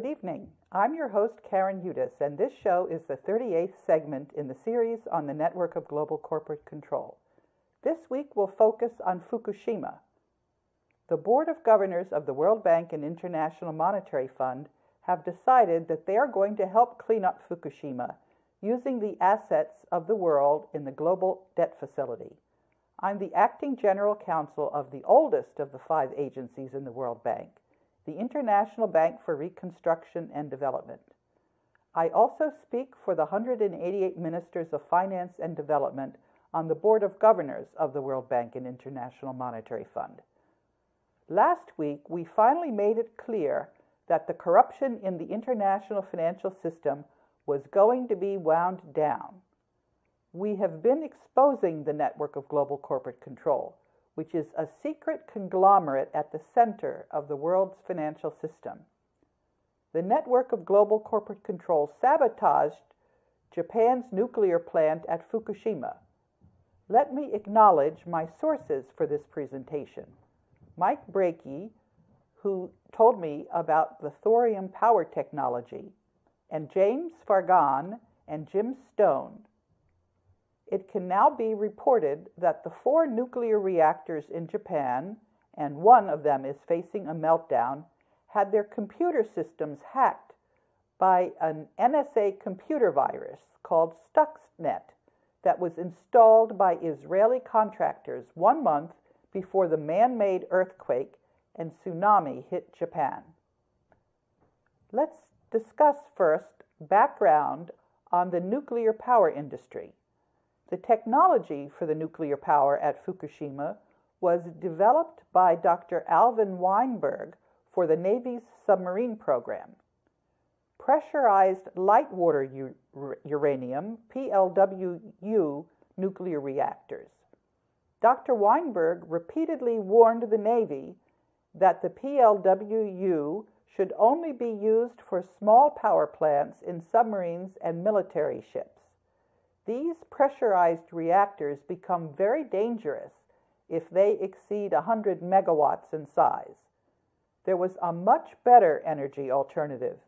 Good evening. I'm your host, Karen Udis, and this show is the 38th segment in the series on the network of global corporate control. This week we'll focus on Fukushima. The Board of Governors of the World Bank and International Monetary Fund have decided that they are going to help clean up Fukushima using the assets of the world in the Global Debt Facility. I'm the acting general counsel of the oldest of the 5 agencies in the World Bank, the International Bank for Reconstruction and Development. I also speak for the 188 ministers of finance and development on the Board of Governors of the World Bank and International Monetary Fund. Last week, we finally made it clear that the corruption in the international financial system was going to be wound down. We have been exposing the network of global corporate control, which is a secret conglomerate at the center of the world's financial system. The network of global corporate control sabotaged Japan's nuclear plant at Fukushima. Let me acknowledge my sources for this presentation. Mike Breakey, who told me about the thorium power technology, and James Fargan and Jim Stone. It can now be reported that the 4 nuclear reactors in Japan, and one of them is facing a meltdown, had their computer systems hacked by an NSA computer virus called Stuxnet that was installed by Israeli contractors 1 month before the man-made earthquake and tsunami hit Japan. Let's discuss first background on the nuclear power industry. The technology for the nuclear power at Fukushima was developed by Dr. Alvin Weinberg for the Navy's submarine program. Pressurized light water uranium, PLWU, nuclear reactors. Dr. Weinberg repeatedly warned the Navy that the PLWU should only be used for small power plants in submarines and military ships. These pressurized reactors become very dangerous if they exceed 100 megawatts in size. There was a much better energy alternative,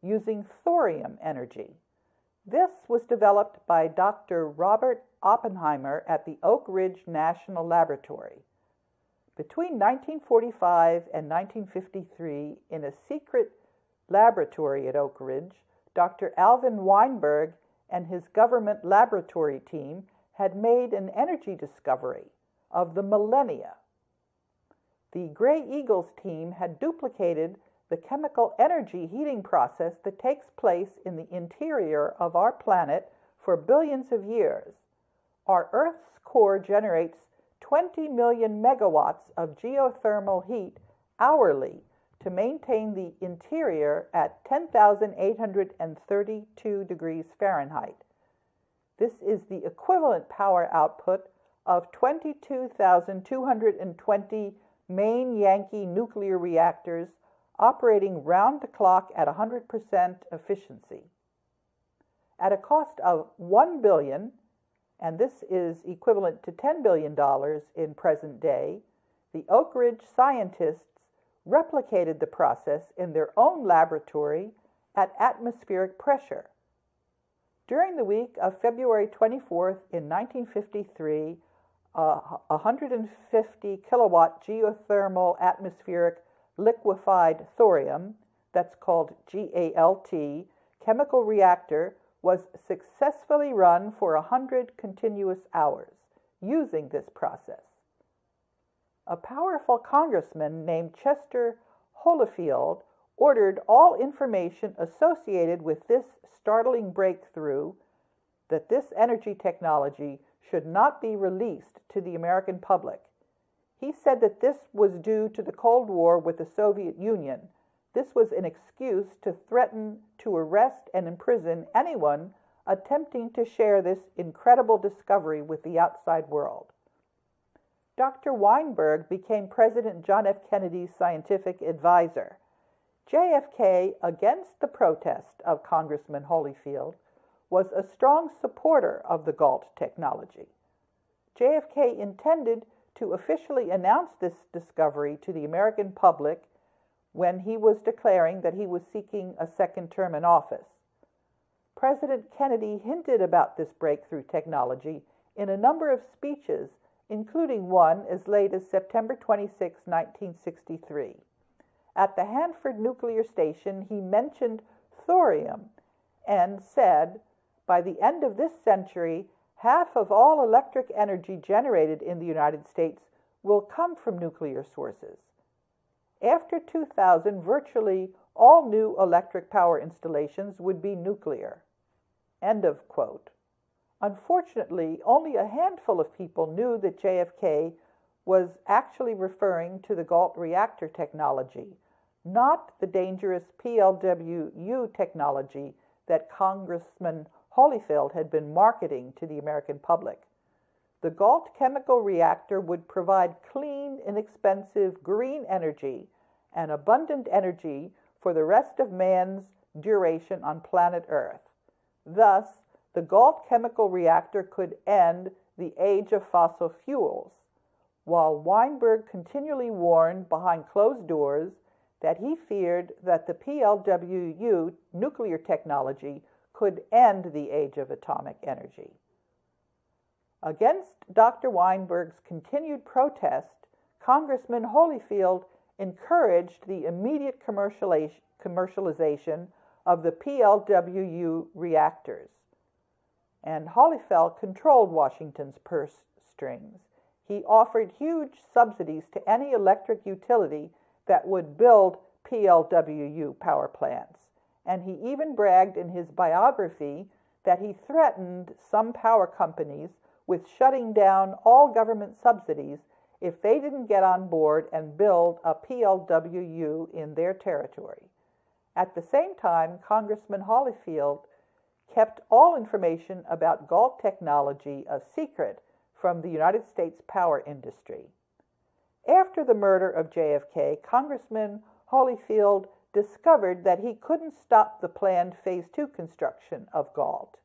using thorium energy. This was developed by Dr. Robert Oppenheimer at the Oak Ridge National Laboratory. Between 1945 and 1953, in a secret laboratory at Oak Ridge, Dr. Alvin Weinberg and his government laboratory team had made an energy discovery of the millennia. The Gray Eagles team had duplicated the chemical energy heating process that takes place in the interior of our planet for billions of years. Our Earth's core generates 20 million megawatts of geothermal heat hourly to maintain the interior at 10,832 degrees Fahrenheit. This is the equivalent power output of 22,220 main Yankee nuclear reactors operating round the clock at 100% efficiency. At a cost of $1 billion, and this is equivalent to $10 billion in present day, the Oak Ridge scientists replicated the process in their own laboratory at atmospheric pressure. During the week of February 24th in 1953, 150 kilowatt geothermal atmospheric liquefied thorium, that's called GALT, chemical reactor was successfully run for 100 continuous hours using this process. A powerful congressman named Chester Holyfield ordered all information associated with this startling breakthrough, that this energy technology should not be released to the American public. He said that this was due to the Cold War with the Soviet Union. This was an excuse to threaten to arrest and imprison anyone attempting to share this incredible discovery with the outside world. Dr. Weinberg became President John F. Kennedy's scientific advisor. JFK, against the protest of Congressman Holyfield, was a strong supporter of the GALT technology. JFK intended to officially announce this discovery to the American public when he was declaring that he was seeking a second term in office. President Kennedy hinted about this breakthrough technology in a number of speeches, including one as late as September 26, 1963. At the Hanford nuclear station, he mentioned thorium and said, "By the end of this century, half of all electric energy generated in the United States will come from nuclear sources." After 2000, virtually all new electric power installations would be nuclear. End of quote. Unfortunately, only a handful of people knew that JFK was actually referring to the Galt reactor technology, not the dangerous PLWU technology that Congressman Holyfield had been marketing to the American public. The Galt chemical reactor would provide clean, inexpensive, green energy and abundant energy for the rest of man's duration on planet Earth. Thus, the Galt chemical reactor could end the age of fossil fuels, while Weinberg continually warned behind closed doors that he feared that the PLWU nuclear technology could end the age of atomic energy. Against Dr. Weinberg's continued protest, Congressman Holyfield encouraged the immediate commercialization of the PLWU reactors. And Holyfield controlled Washington's purse strings. He offered huge subsidies to any electric utility that would build PLWU power plants. And he even bragged in his biography that he threatened some power companies with shutting down all government subsidies if they didn't get on board and build a PLWU in their territory. At the same time, Congressman Holyfield kept all information about Galt technology a secret from the United States power industry. After the murder of JFK, Congressman Holyfield discovered that he couldn't stop the planned Phase 2 construction of Galt.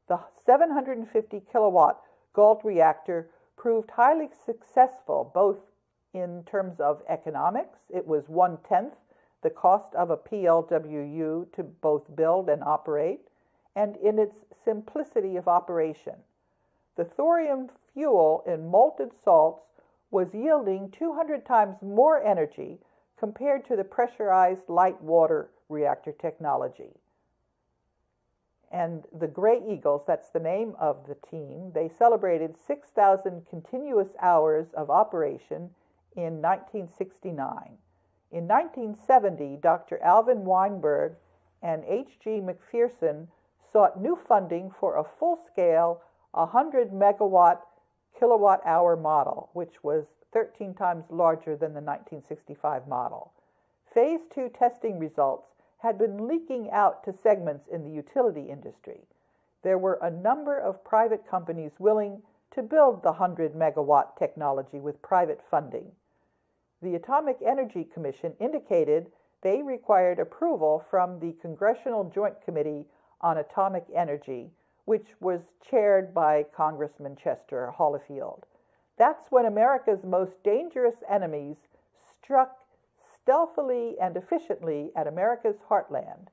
The 750 kilowatt Galt reactor proved highly successful both in terms of economics. It was 1/10 the cost of a PLWU to both build and operate, and in its simplicity of operation. The thorium fuel in molten salts was yielding 200 times more energy compared to the pressurized light water reactor technology. And the Gray Eagles, that's the name of the team, they celebrated 6,000 continuous hours of operation in 1969. In 1970, Dr. Alvin Weinberg and H.G. McPherson sought new funding for a full-scale 100 megawatt kilowatt-hour model, which was 13 times larger than the 1965 model. Phase 2 testing results had been leaking out to segments in the utility industry. There were a number of private companies willing to build the 100 megawatt technology with private funding. The Atomic Energy Commission indicated they required approval from the Congressional Joint Committee on Atomic Energy, which was chaired by Congressman Chester Holyfield. That's when America's most dangerous enemies struck stealthily and efficiently at America's heartland.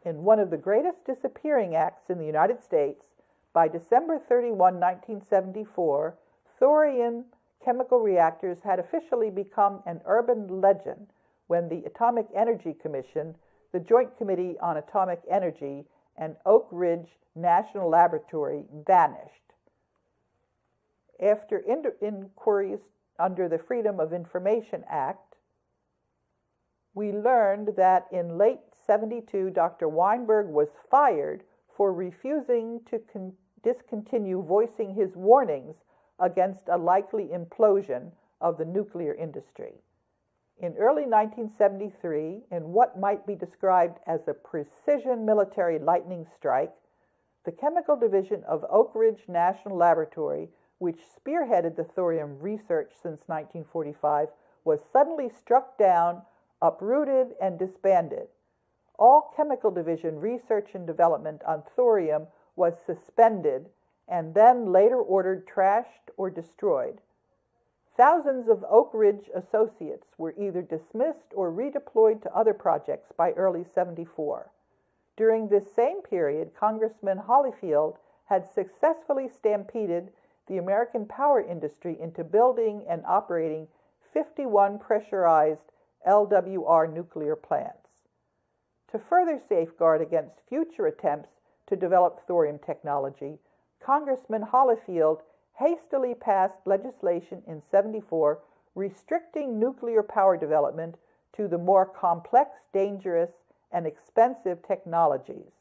In one of the greatest disappearing acts in the United States, by December 31, 1974, thorium chemical reactors had officially become an urban legend when the Atomic Energy Commission, the Joint Committee on Atomic Energy, and Oak Ridge National Laboratory vanished. After inquiries under the Freedom of Information Act, we learned that in late 72, Dr. Weinberg was fired for refusing to discontinue voicing his warnings against a likely implosion of the nuclear industry. In early 1973, in what might be described as a precision military lightning strike, the Chemical Division of Oak Ridge National Laboratory, which spearheaded the thorium research since 1945, was suddenly struck down, uprooted, and disbanded. All Chemical Division research and development on thorium was suspended and then later ordered trashed or destroyed. Thousands of Oak Ridge associates were either dismissed or redeployed to other projects by early '74. During this same period, Congressman Holyfield had successfully stampeded the American power industry into building and operating 51 pressurized LWR nuclear plants. To further safeguard against future attempts to develop thorium technology, Congressman Holyfield hastily passed legislation in '74 restricting nuclear power development to the more complex, dangerous, and expensive technologies.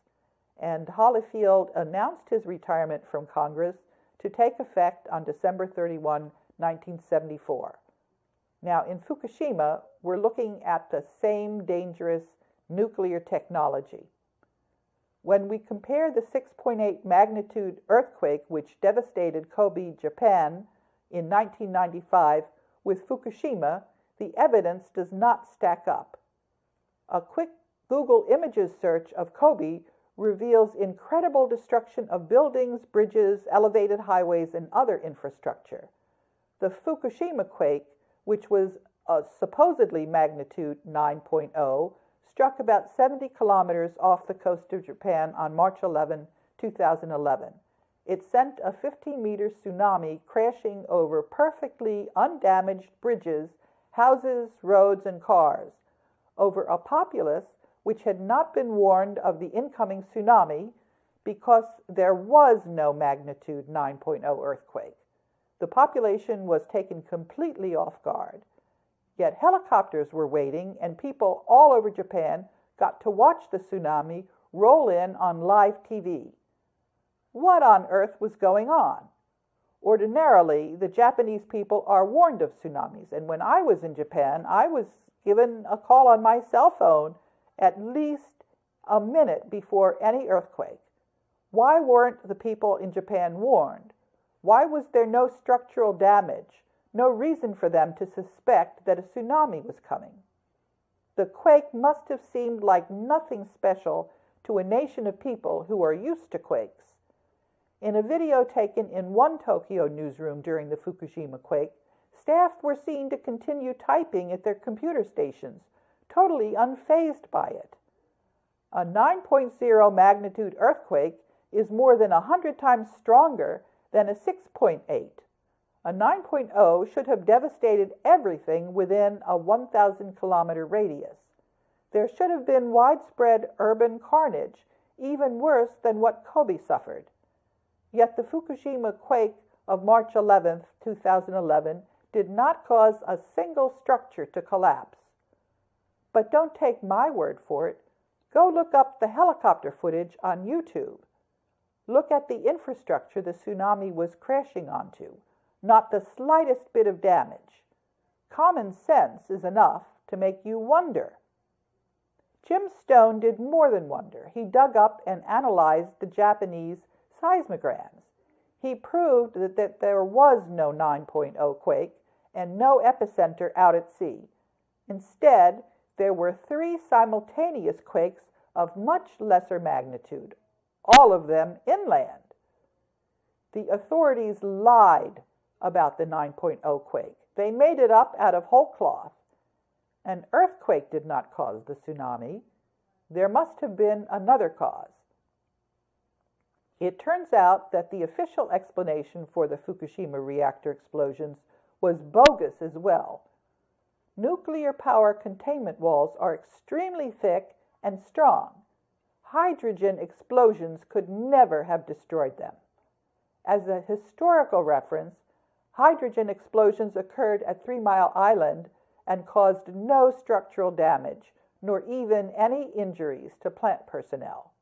And Holyfield announced his retirement from Congress to take effect on December 31, 1974. Now, in Fukushima, we're looking at the same dangerous nuclear technology. When we compare the 6.8 magnitude earthquake which devastated Kobe, Japan in 1995 with Fukushima, the evidence does not stack up. A quick Google Images search of Kobe reveals incredible destruction of buildings, bridges, elevated highways, and other infrastructure. The Fukushima quake, which was a supposedly magnitude 9.0, struck about 70 kilometers off the coast of Japan on March 11, 2011. It sent a 15-meter tsunami crashing over perfectly undamaged bridges, houses, roads, and cars, over a populace which had not been warned of the incoming tsunami because there was no magnitude 9.0 earthquake. The population was taken completely off guard. Yet helicopters were waiting, and people all over Japan got to watch the tsunami roll in on live TV. What on earth was going on? Ordinarily, the Japanese people are warned of tsunamis, and when I was in Japan, I was given a call on my cell phone at least a minute before any earthquake. Why weren't the people in Japan warned? Why was there no structural damage? No reason for them to suspect that a tsunami was coming. The quake must have seemed like nothing special to a nation of people who are used to quakes. In a video taken in one Tokyo newsroom during the Fukushima quake, staff were seen to continue typing at their computer stations, totally unfazed by it. A 9.0 magnitude earthquake is more than 100 times stronger than a 6.8. A 9.0 should have devastated everything within a 1,000-kilometer radius. There should have been widespread urban carnage, even worse than what Kobe suffered. Yet the Fukushima quake of March 11, 2011, did not cause a single structure to collapse. But don't take my word for it. Go look up the helicopter footage on YouTube. Look at the infrastructure the tsunami was crashing onto. Not the slightest bit of damage. Common sense is enough to make you wonder. Jim Stone did more than wonder. He dug up and analyzed the Japanese seismograms. He proved that there was no 9.0 quake and no epicenter out at sea. Instead, there were 3 simultaneous quakes of much lesser magnitude, all of them inland. The authorities lied about the 9.0 quake. They made it up out of whole cloth. An earthquake did not cause the tsunami. There must have been another cause. It turns out that the official explanation for the Fukushima reactor explosions was bogus as well. Nuclear power containment walls are extremely thick and strong. Hydrogen explosions could never have destroyed them. As a historical reference, hydrogen explosions occurred at 3 Mile Island and caused no structural damage, nor even any injuries to plant personnel.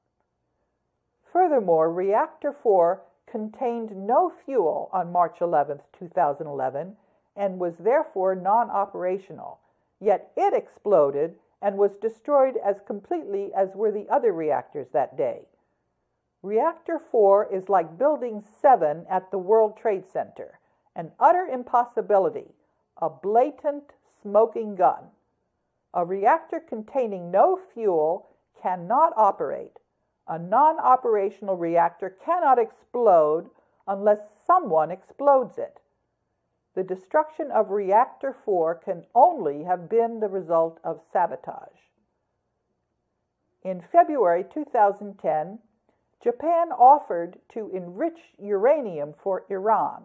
Furthermore, Reactor 4 contained no fuel on March 11, 2011, and was therefore non-operational, yet it exploded and was destroyed as completely as were the other reactors that day. Reactor 4 is like Building 7 at the World Trade Center, an utter impossibility, a blatant smoking gun. A reactor containing no fuel cannot operate. A non-operational reactor cannot explode unless someone explodes it. the destruction of Reactor 4 can only have been the result of sabotage. In February 2010, Japan offered to enrich uranium for Iran.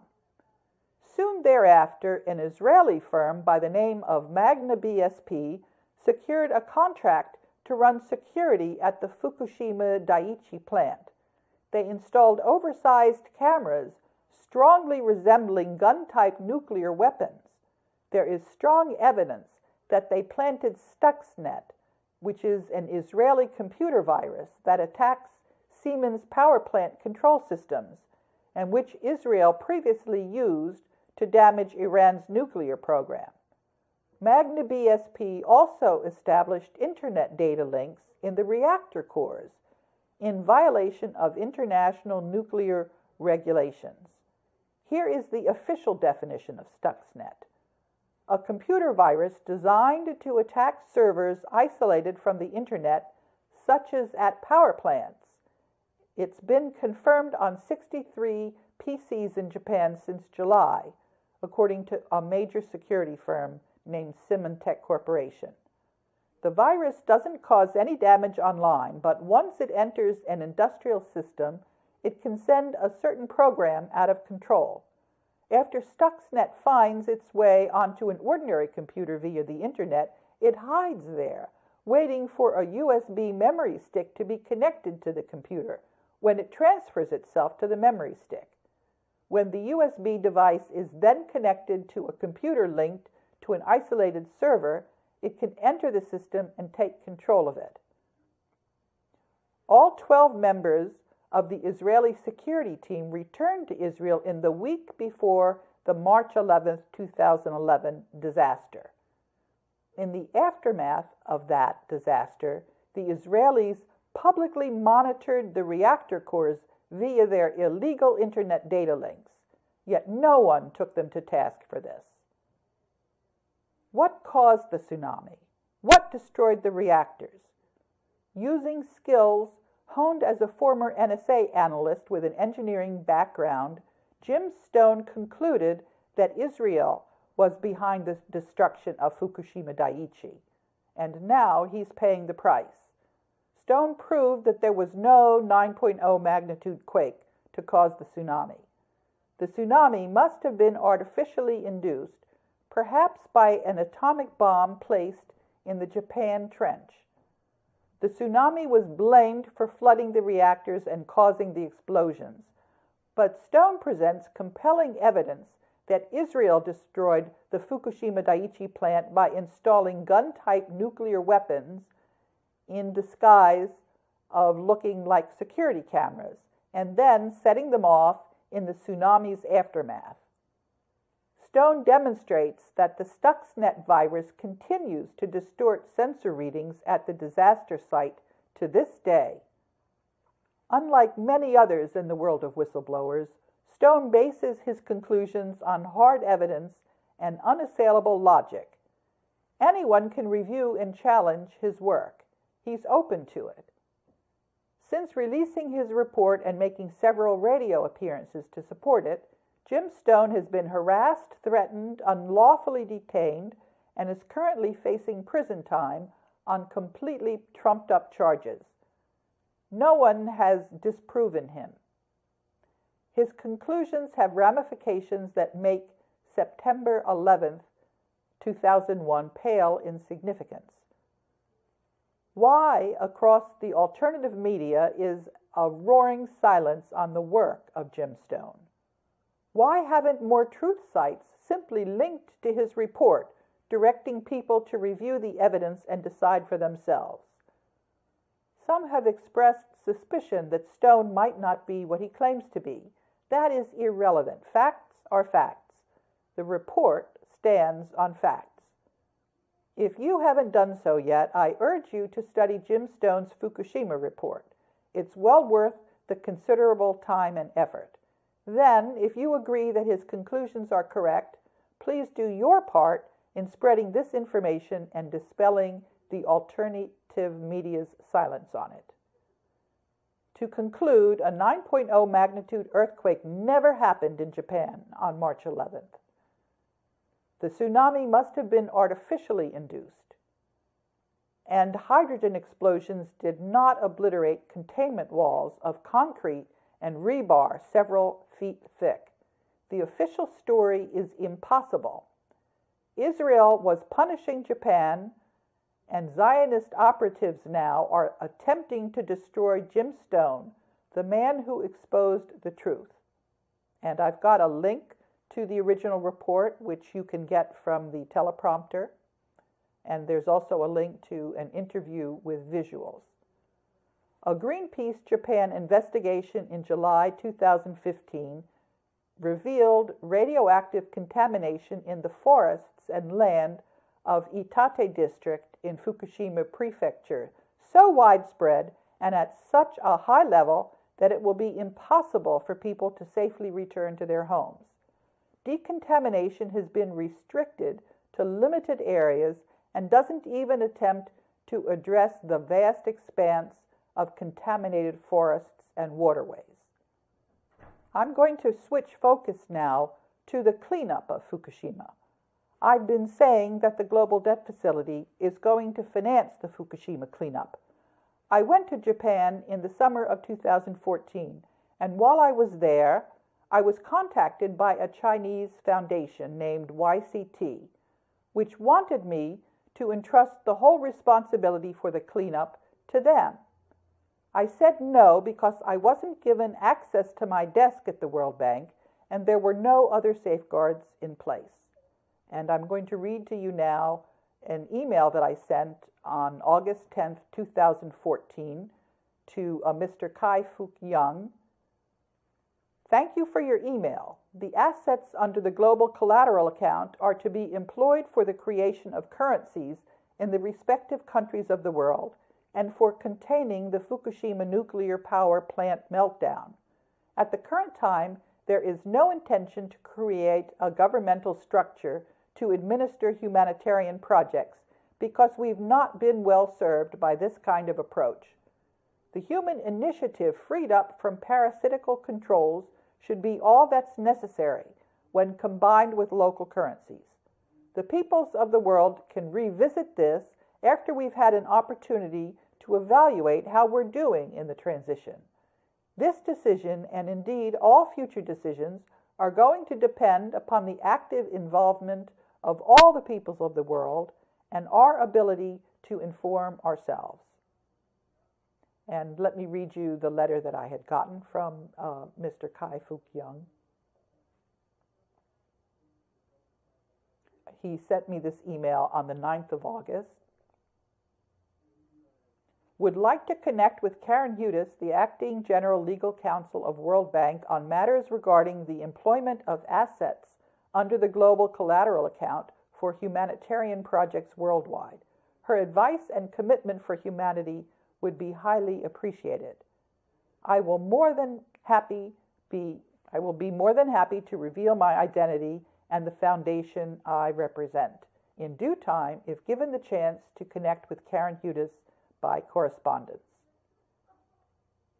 Soon thereafter, an Israeli firm by the name of Magna BSP secured a contract to run security at the Fukushima Daiichi plant. They installed oversized cameras strongly resembling gun-type nuclear weapons. There is strong evidence that they planted Stuxnet, which is an Israeli computer virus that attacks Siemens power plant control systems, and which Israel previously used to damage Iran's nuclear program. Magna BSP also established Internet data links in the reactor cores in violation of international nuclear regulations. Here is the official definition of Stuxnet: a computer virus designed to attack servers isolated from the Internet, such as at power plants. It's been confirmed on 63 PCs in Japan since July, according to a major security firm named Symantec Corporation. The virus doesn't cause any damage online, but once it enters an industrial system, it can send a certain program out of control. After Stuxnet finds its way onto an ordinary computer via the Internet, it hides there, waiting for a USB memory stick to be connected to the computer when it transfers itself to the memory stick. When the USB device is then connected to a computer linked to an isolated server, it can enter the system and take control of it. All 12 members of the Israeli security team returned to Israel in the week before the March 11, 2011 disaster. In the aftermath of that disaster, the Israelis publicly monitored the reactor cores via their illegal Internet data links, yet no one took them to task for this. What caused the tsunami? What destroyed the reactors? Using skills honed as a former NSA analyst with an engineering background, Jim Stone concluded that Israel was behind the destruction of Fukushima Daiichi, and now he's paying the price. Stone proved that there was no 9.0 magnitude quake to cause the tsunami. The tsunami must have been artificially induced, perhaps by an atomic bomb placed in the Japan Trench. The tsunami was blamed for flooding the reactors and causing the explosions, but Stone presents compelling evidence that Israel destroyed the Fukushima Daiichi plant by installing gun-type nuclear weapons in disguise of looking like security cameras, and then setting them off in the tsunami's aftermath. Stone demonstrates that the Stuxnet virus continues to distort sensor readings at the disaster site to this day. Unlike many others in the world of whistleblowers, Stone bases his conclusions on hard evidence and unassailable logic. Anyone can review and challenge his work. He's open to it. Since releasing his report and making several radio appearances to support it, Jim Stone has been harassed, threatened, unlawfully detained, and is currently facing prison time on completely trumped-up charges. No one has disproven him. His conclusions have ramifications that make September 11, 2001 pale in significance. Why, across the alternative media, is a roaring silence on the work of Jim Stone? Why haven't more truth sites simply linked to his report, directing people to review the evidence and decide for themselves? Some have expressed suspicion that Stone might not be what he claims to be. That is irrelevant. Facts are facts. The report stands on facts. If you haven't done so yet, I urge you to study Jim Stone's Fukushima report. It's well worth the considerable time and effort. Then, if you agree that his conclusions are correct, please do your part in spreading this information and dispelling the alternative media's silence on it. To conclude, a 9.0 magnitude earthquake never happened in Japan on March 11th. The tsunami must have been artificially induced, and hydrogen explosions did not obliterate containment walls of concrete and rebar several feet thick. The official story is impossible. Israel was punishing Japan, and Zionist operatives now are attempting to destroy Jim Stone, the man who exposed the truth. And I've got a link to the original report, which you can get from the teleprompter. And there's also a link to an interview with visuals. A Greenpeace Japan investigation in July 2015 revealed radioactive contamination in the forests and land of Iitate district in Fukushima prefecture, so widespread and at such a high level that it will be impossible for people to safely return to their homes. Decontamination has been restricted to limited areas and doesn't even attempt to address the vast expanse of contaminated forests and waterways. I'm going to switch focus now to the cleanup of Fukushima. I've been saying that the Global Debt Facility is going to finance the Fukushima cleanup. I went to Japan in the summer of 2014, and while I was there, I was contacted by a Chinese foundation named YCT, which wanted me to entrust the whole responsibility for the cleanup to them. I said no because I wasn't given access to my desk at the World Bank, and there were no other safeguards in place. And I'm going to read to you now an email that I sent on August 10th, 2014 to Mr. Kai-Fuk Young. Thank you for your email. The assets under the Global Collateral Account are to be employed for the creation of currencies in the respective countries of the world and for containing the Fukushima nuclear power plant meltdown. At the current time, there is no intention to create a governmental structure to administer humanitarian projects because we've not been well served by this kind of approach. The human initiative freed up from parasitical controls should be all that's necessary when combined with local currencies. The peoples of the world can revisit this after we've had an opportunity to evaluate how we're doing in the transition. This decision, and indeed all future decisions, are going to depend upon the active involvement of all the peoples of the world and our ability to inform ourselves. And let me read you the letter that I had gotten from Mr. Kai-Fuk Young. He sent me this email on the 9th of August. Would like to connect with Karen Hudes, the Acting General Legal Counsel of World Bank, on matters regarding the employment of assets under the Global Collateral Account for humanitarian projects worldwide. Her advice and commitment for humanity would be highly appreciated. I will be more than happy to reveal my identity and the foundation I represent in due time if given the chance to connect with Karen Hudes by correspondence.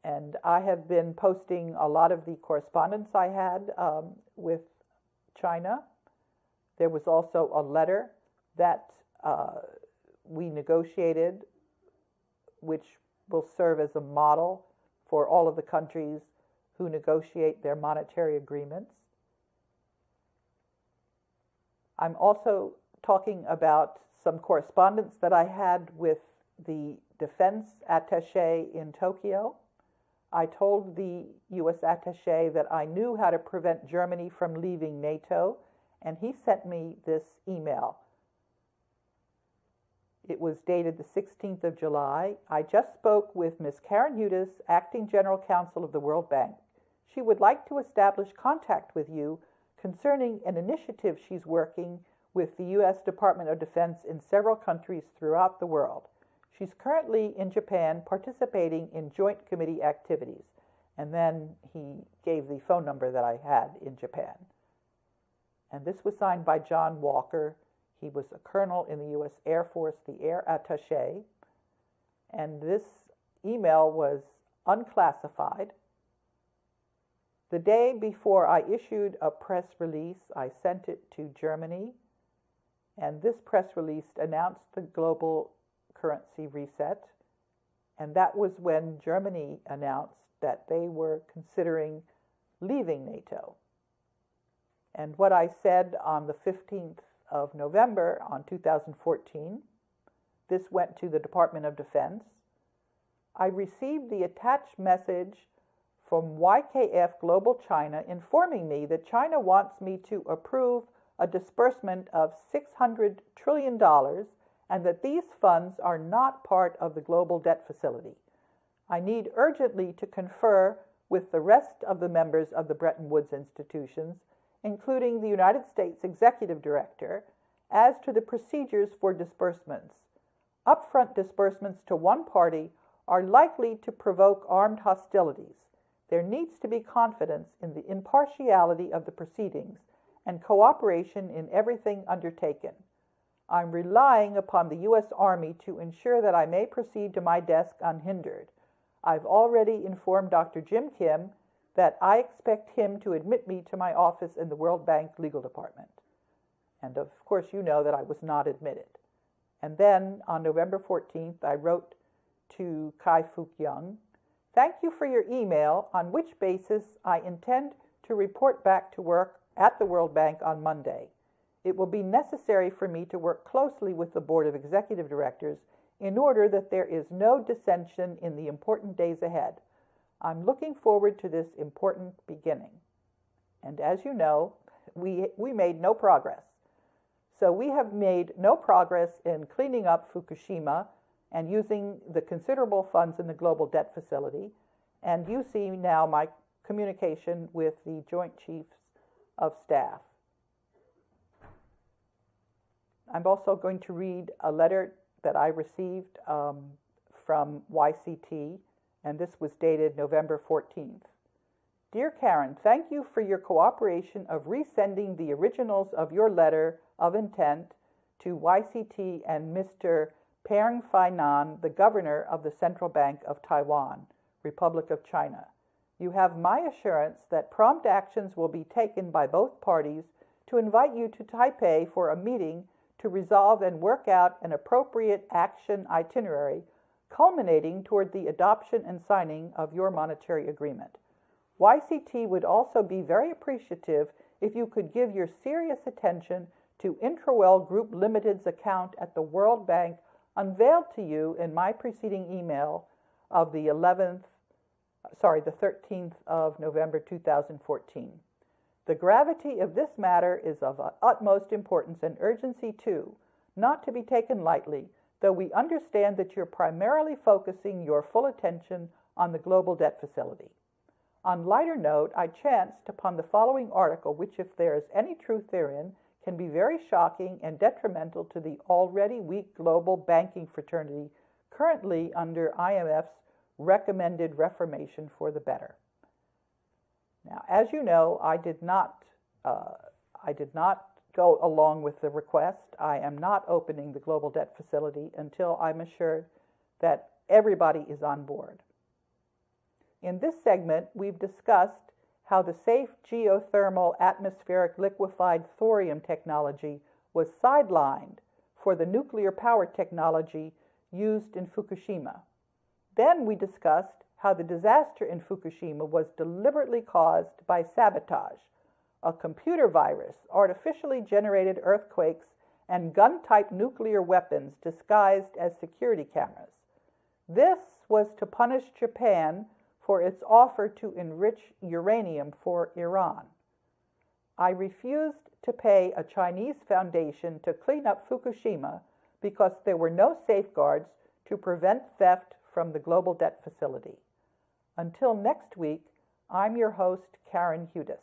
And I have been posting a lot of the correspondence I had with China. There was also a letter that we negotiated, which will serve as a model for all of the countries who negotiate their monetary agreements. I'm also talking about some correspondence that I had with the defense attaché in Tokyo. I told the U.S. attaché that I knew how to prevent Germany from leaving NATO, and he sent me this email. It was dated the 16th of July. I just spoke with Ms. Karen Hudes, Acting General Counsel of the World Bank. She would like to establish contact with you concerning an initiative she's working with the U.S. Department of Defense in several countries throughout the world. She's currently in Japan participating in joint committee activities. And then he gave the phone number that I had in Japan. And this was signed by John Walker. He was a colonel in the U.S. Air Force, the Air Attaché. And this email was unclassified. The day before I issued a press release, I sent it to Germany, And this press release announced the global currency reset. And that was when Germany announced that they were considering leaving NATO. And what I said on the 15th of November on 2014, this went to the Department of Defense. I received the attached message from YKF Global China informing me that China wants me to approve a disbursement of $600 trillion and that these funds are not part of the global debt facility. I need urgently to confer with the rest of the members of the Bretton Woods institutions, including the United States Executive Director, as to the procedures for disbursements. Upfront disbursements to one party are likely to provoke armed hostilities. There needs to be confidence in the impartiality of the proceedings and cooperation in everything undertaken. I'm relying upon the U.S. Army to ensure that I may proceed to my desk unhindered. I've already informed Dr. Jim Kim that I expect him to admit me to my office in the World Bank Legal Department. And of course, you know that I was not admitted. And then on November 14th, I wrote to Kai-Fuk Young, "Thank you for your email, on which basis I intend to report back to work at the World Bank on Monday. It will be necessary for me to work closely with the Board of Executive Directors in order that there is no dissension in the important days ahead. I'm looking forward to this important beginning." And as you know, we made no progress. So we have made no progress in cleaning up Fukushima and using the considerable funds in the global debt facility. And you see now my communication with the Joint Chiefs of Staff. I'm also going to read a letter that I received from YCT, and this was dated November 14th. Dear Karen, thank you for your cooperation of resending the originals of your letter of intent to YCT and Mr. Peng Fainan, the governor of the Central Bank of Taiwan, Republic of China. You have my assurance that prompt actions will be taken by both parties to invite you to Taipei for a meeting to resolve and work out an appropriate action itinerary, culminating toward the adoption and signing of your monetary agreement. YCT would also be very appreciative if you could give your serious attention to Intrawell Group Limited's account at the World Bank unveiled to you in my preceding email of the 13th of November 2014. The gravity of this matter is of utmost importance and urgency too, not to be taken lightly, though we understand that you're primarily focusing your full attention on the global debt facility. On lighter note, I chanced upon the following article, which, if there is any truth therein, can be very shocking and detrimental to the already weak global banking fraternity currently under IMF's recommended reformation for the better. Now, as you know, I did not go along with the request. I am not opening the global debt facility until I'm assured that everybody is on board. In this segment, we've discussed how the safe geothermal atmospheric liquefied thorium technology was sidelined for the nuclear power technology used in Fukushima. Then we discussed how the disaster in Fukushima was deliberately caused by sabotage, a computer virus, artificially generated earthquakes, and gun-type nuclear weapons disguised as security cameras. This was to punish Japan for its offer to enrich uranium for Iran. I refused to pay a Chinese foundation to clean up Fukushima because there were no safeguards to prevent theft from the global debt facility. Until next week, I'm your host, Karen Hudes.